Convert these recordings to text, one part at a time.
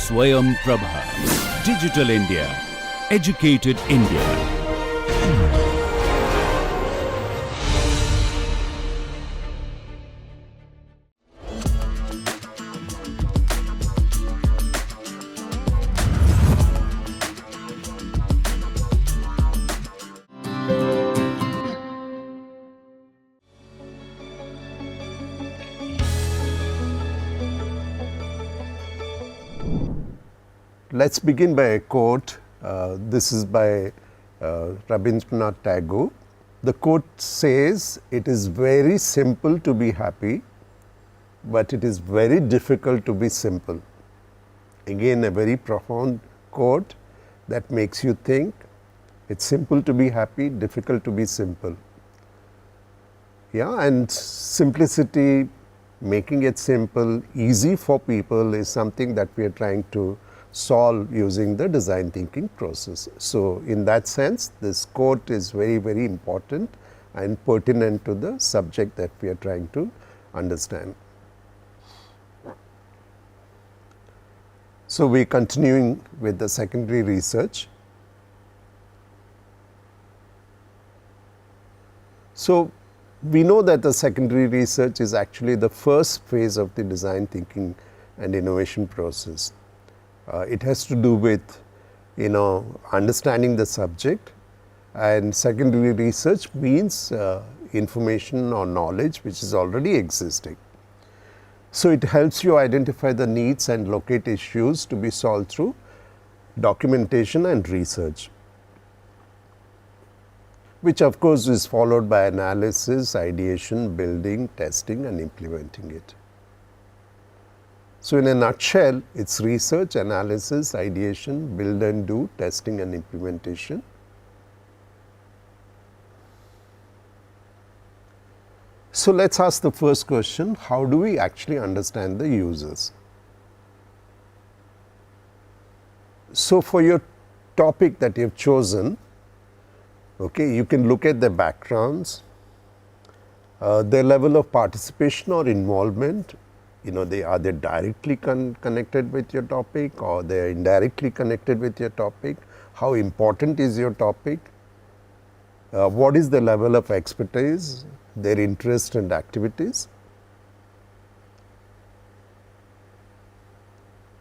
Swayam Prabha. Digital India. Educated India. Let's begin by a quote. This is by Rabindranath Tagore. The quote says, "It is very simple to be happy, but it is very difficult to be simple." Again, a very profound quote that makes you think. It's simple to be happy, difficult to be simple. Yeah, and simplicity, making it simple, easy for people is something that we are trying to solve using the design thinking process. So, in that sense, this quote is very, very important and pertinent to the subject that we are trying to understand. So, we are continuing with the secondary research. So, we know that the secondary research is actually the first phase of the design thinking and innovation process. It has to do with understanding the subject, and secondary research means information or knowledge which is already existing. So, it helps you identify the needs and locate issues to be solved through documentation and research, which of course is followed by analysis, ideation, building, testing and implementing it. So, in a nutshell, it is research, analysis, ideation, build and do, testing and implementation. So, let us ask the first question, how do we actually understand the users? So, for your topic that you have chosen, okay, you can look at their backgrounds, their level of participation or involvement. Are they directly connected with your topic, or they are indirectly connected with your topic? How important is your topic? What is the level of expertise, their interest and activities?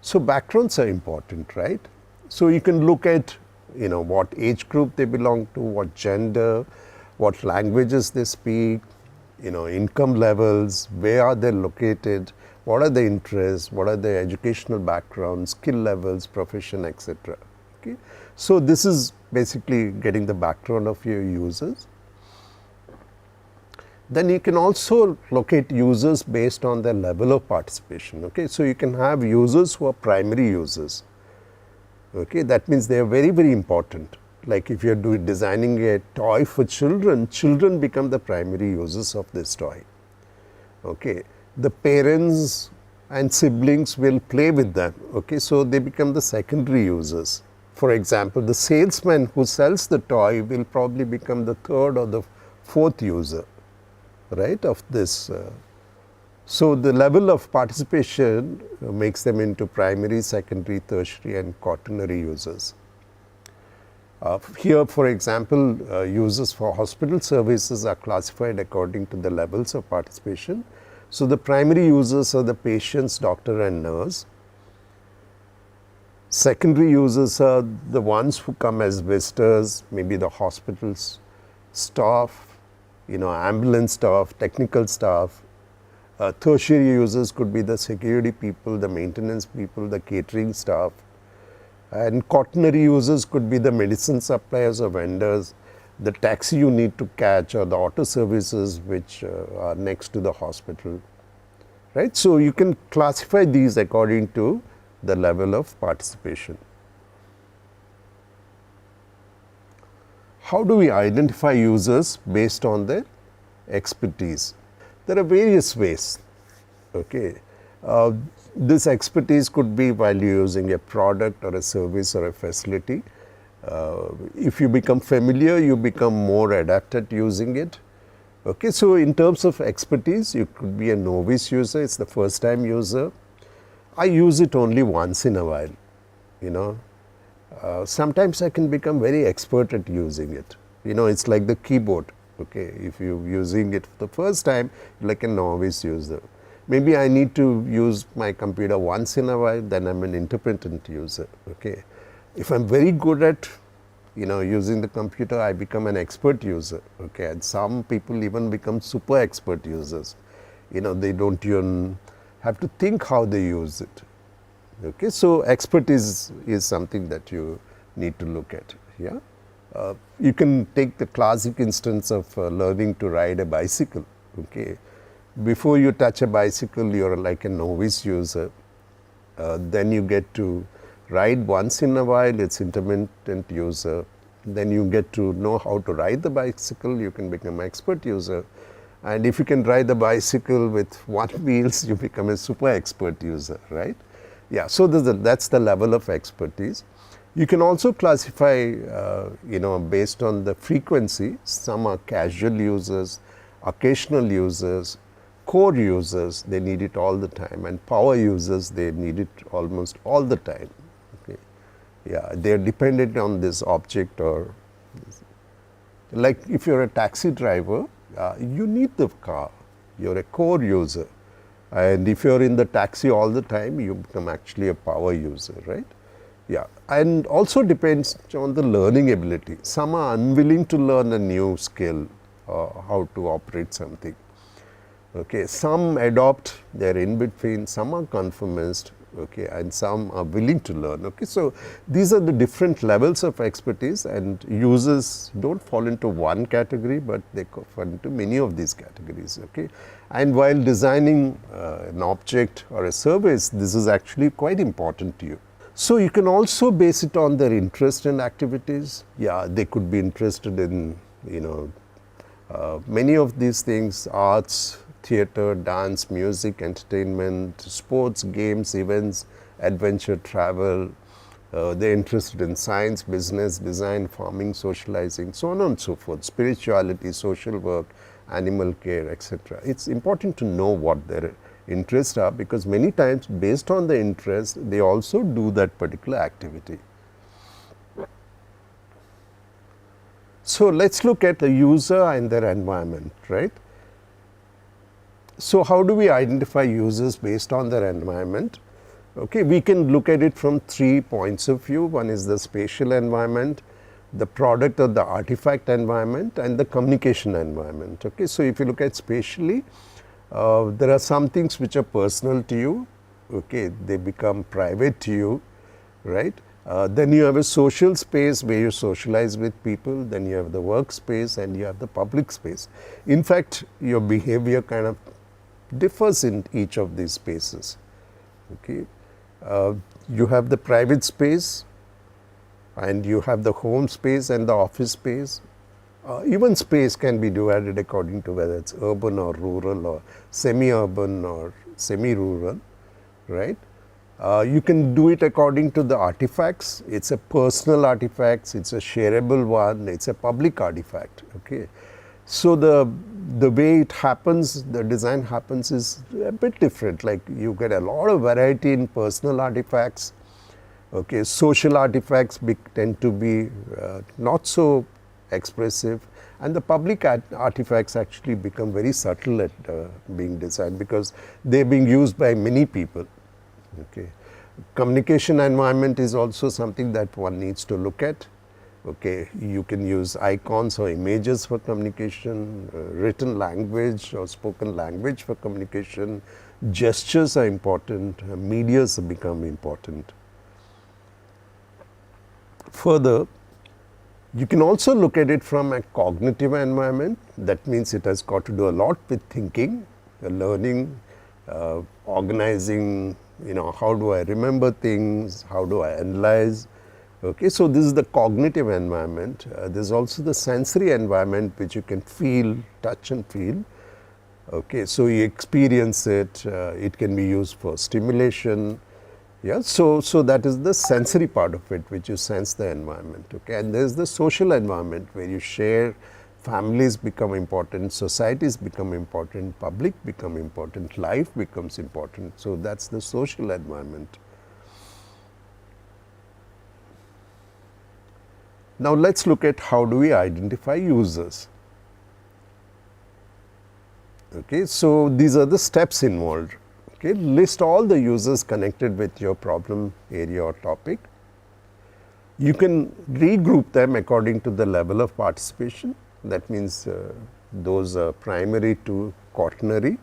So, backgrounds are important, right? So, you can look at what age group they belong to, what gender, what languages they speak, income levels, where are they located, what are their interests, what are their educational backgrounds, skill levels, profession, etc. Okay. So, this is basically getting the background of your users. Then you can also locate users based on their level of participation. Okay. So, you can have users who are primary users. Okay. That means they are very, very important. Like if you are designing a toy for children, children become the primary users of this toy. Okay. The parents and siblings will play with them. Okay. So, they become the secondary users. For example, the salesman who sells the toy will probably become the third or the fourth user, right, of this. So, the level of participation makes them into primary, secondary, tertiary and quaternary users. Here, for example, users for hospital services are classified according to the levels of participation. So, the primary users are the patients, doctor and nurse. Secondary users are the ones who come as visitors, maybe the hospital's staff, ambulance staff, technical staff. Tertiary users could be the security people, the maintenance people, the catering staff. And quaternary users could be the medicine suppliers or vendors, the taxi you need to catch, or the auto services which are next to the hospital, right. So, you can classify these according to the level of participation. How do we identify users based on their expertise? There are various ways. Okay. This expertise could be while you are using a product or a service or a facility. If you become familiar, you become more adept at using it. Okay, so in terms of expertise, you could be a novice user, it's the first time user. I use it only once in a while, you know. Sometimes I can become very expert at using it. You know, it's like the keyboard. Okay, if you're using it for the first time, like a novice user. Maybe I need to use my computer once in a while, then I'm an intermittent user. Okay, if I'm very good at, you know, using the computer, I become an expert user. Okay, and some people even become super expert users. You know, they don't even have to think how they use it. Okay, so expertise is something that you need to look at. Yeah, you can take the classic instance of learning to ride a bicycle. Okay, before you touch a bicycle, you're like a novice user. Then you get to ride once in a while, it's intermittent user. Then you get to know how to ride the bicycle, you can become expert user. And if you can ride the bicycle with one wheels, you become a super expert user, right? Yeah, so that's the level of expertise. You can also classify, you know, based on the frequency. Some are casual users, occasional users, core users, they need it all the time, and power users, they need it almost all the time. Okay. Yeah, they're dependent on this object, or like if you're a taxi driver, you need the car, you're a core user. And if you're in the taxi all the time, you become actually a power user, right? Yeah, and also depends on the learning ability. Some are unwilling to learn a new skill, how to operate something. Okay, some adopt, they're in between, some are conformist, okay, and some are willing to learn. Okay, so these are the different levels of expertise, and users don't fall into one category, but they fall into many of these categories. Okay, and while designing an object or a service, this is actually quite important to you. So you can also base it on their interest and activities. Yeah, they could be interested in, you know, many of these things: arts, theater, dance, music, entertainment, sports, games, events, adventure, travel. They're interested in science, business, design, farming, socializing, so on and so forth, spirituality, social work, animal care, etc. It's important to know what their interests are, because many times based on the interest, they also do that particular activity. So let's look at the user and their environment, right? So how do we identify users based on their environment? Okay, we can look at it from 3 points of view. One is the spatial environment, the product or the artifact environment, and the communication environment. Okay, so if you look at spatially, there are some things which are personal to you. Okay, they become private to you, right? Then you have a social space where you socialize with people. Then you have the workspace, and you have the public space. In fact, your behavior kind of differs in each of these spaces. Okay, you have the private space, and you have the home space and the office space. Even space can be divided according to whether it's urban or rural, or semi-urban or semi-rural, right? You can do it according to the artifacts. It's a personal artifacts, it's a shareable one, it's a public artifact. Okay, so the way it happens, the design happens is a bit different. Like you get a lot of variety in personal artifacts. Okay, social artifacts tend to be not so expressive, and the public artifacts actually become very subtle at being designed, because they're being used by many people. Okay, communication environment is also something that one needs to look at. Okay, you can use icons or images for communication, written language or spoken language for communication. Gestures are important, medias become important. Further, you can also look at it from a cognitive environment. That means it has got to do a lot with thinking, learning, organizing, you know, how do I remember things, how do I analyze. Okay, so this is the cognitive environment. There's also the sensory environment, which you can feel, touch and feel. Okay, so you experience it, it can be used for stimulation. Yeah, so that is the sensory part of it, which you sense the environment. Okay, and there's the social environment where you share families become important, societies become important, public become important, life becomes important. So that's the social environment. Now let's look at how do we identify users. Okay, so these are the steps involved. Okay, list all the users connected with your problem area or topic. You can regroup them according to the level of participation. That means those are primary to quaternary.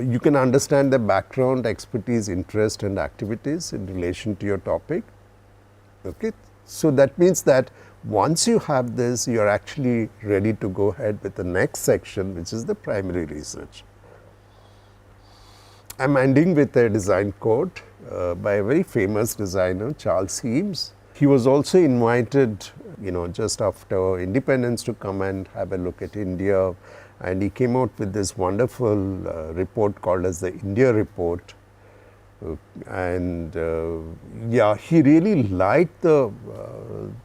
You can understand the background, expertise, interest and activities in relation to your topic. Okay. So that means that once you have this, you are actually ready to go ahead with the next section, which is the primary research. I am ending with a design quote by a very famous designer, Charles Eames. He was also invited, just after independence to come and have a look at India, and he came out with this wonderful report called as the India Report. And he really liked the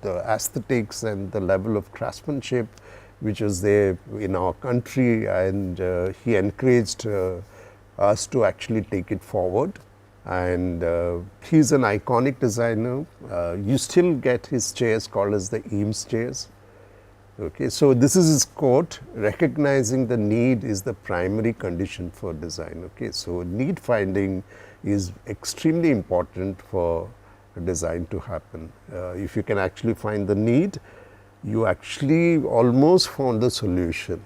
aesthetics and the level of craftsmanship which was there in our country, and he encouraged us to actually take it forward. And he's an iconic designer. You still get his chairs called as the Eames chairs. Okay, so this is his quote: recognizing the need is the primary condition for design. Okay, so need finding is extremely important for design to happen. If you can actually find the need, you actually almost found the solution.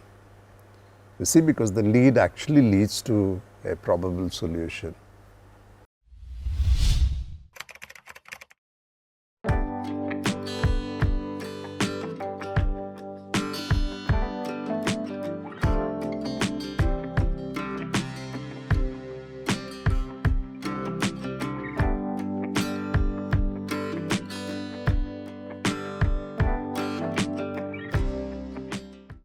You see, because the lead actually leads to a probable solution.